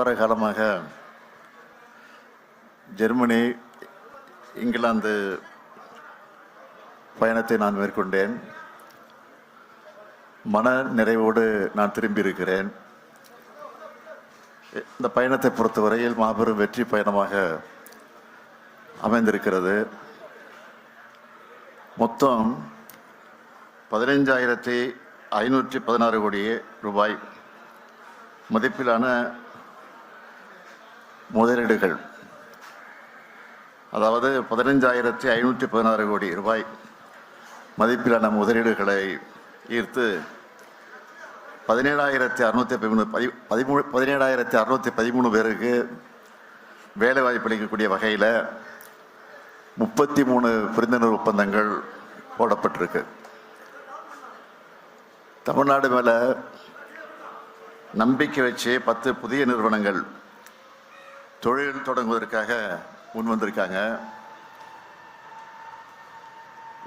வார காலமாக ஜெர்மனி, இங்கிலாந்து பயணத்தை நான் மேற்கொண்டேன். மன நிறைவோடு நான் திரும்பியிருக்கிறேன். இந்த பயணத்தை பொறுத்தவரையில் மாபெரும் வெற்றி பயணமாக அமைந்திருக்கிறது. மொத்தம் 15,516 கோடி ரூபாய் மதிப்பிலான முதலீடுகள், அதாவது 15,516 கோடி ரூபாய் மதிப்பிலான முதலீடுகளை ஈர்த்து 17,613 பேருக்கு வேலை வாய்ப்பு அளிக்கக்கூடிய வகையில் 33 புரிந்துணர்வு ஒப்பந்தங்கள் போடப்பட்டிருக்கு. தமிழ்நாடு மேலே நம்பிக்கை வச்சு 10 புதிய நிறுவனங்கள் தொழில் தொடங்குவதற்காக முன் வந்திருக்காங்க.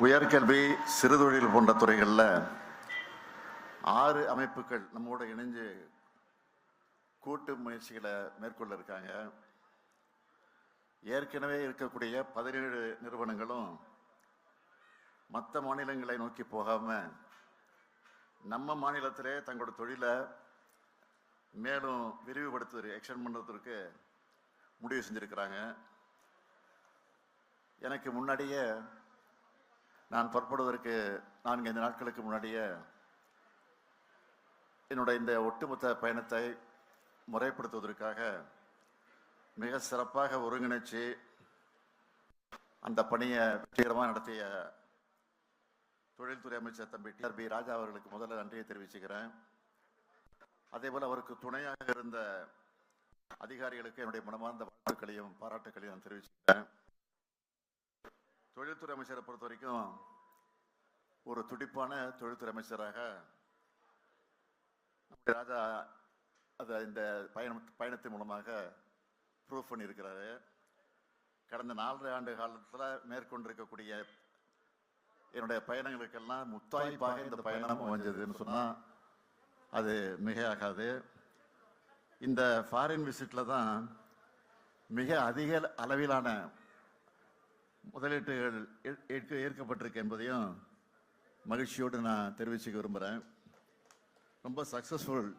உயர்கல்வி, சிறுதொழில் போன்ற துறைகளில் 6 அமைப்புகள் நம்மோடு இணைஞ்சு கூட்டு முயற்சிகளை மேற்கொள்ள இருக்காங்க. ஏற்கனவே இருக்கக்கூடிய 17 நிறுவனங்களும் மற்ற மாநிலங்களை நோக்கி போகாம நம்ம மாநிலத்திலே தங்களோட தொழிலை மேலும் விரிவுபடுத்துவதற்கு, எக்ஸ்டெண்ட் பண்ணுறதுக்கு முடிவு செஞ்சிருக்கிறாங்க. எனக்கு முன்னாடியே, நான் புறப்படுவதற்கு 4-5 நாட்களுக்கு முன்னாடியே என்னுடைய இந்த ஒட்டுமொத்த பயணத்தை முறைப்படுத்துவதற்காக மிக சிறப்பாக ஒருங்கிணைச்சு அந்த பணியை வெற்றிகரமாக நடத்திய தொழில்துறை அமைச்சர் தம்பி TRB ராஜா அவர்களுக்கு முதல்ல நன்றியை தெரிவிச்சுக்கிறேன். அதே போல் அவருக்கு துணையாக இருந்த அதிகாரிகளுக்கு என்னுடைய மனமார்ந்த வாழ்த்துக்களையும் பாராட்டுக்களையும் நான் தெரிவிச்சுக்கிறேன். தொழில்துறை அமைச்சரை பொறுத்த வரைக்கும் ஒரு துடிப்பான தொழில்துறை அமைச்சராக ராஜா அதை இந்த பயணத்தின் மூலமாக ப்ரூவ் பண்ணியிருக்கிறாரு. கடந்த 4 ஆண்டு காலத்தில் மேற்கொண்டிருக்கக்கூடிய என்னுடைய பயணங்களுக்கெல்லாம் முத்தாய்ப்பாக இந்த பயணம் அமைஞ்சதுன்னு சொன்னால் அது மிகையாகாது. இந்த ஃபாரின் விசிட்டில் தான் மிக அதிக அளவிலான முதலீட்டுகள் ஏற்கப்பட்டிருக்கு என்பதையும் மகிழ்ச்சியோடு நான் தெரிவிச்சுக்க விரும்புகிறேன். ரொம்ப சக்ஸஸ்ஃபுல்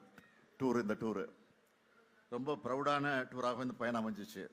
டூர். இந்த டூரு ரொம்ப ப்ரௌடான டூராக இந்த பயணம் அமைஞ்சிச்சு.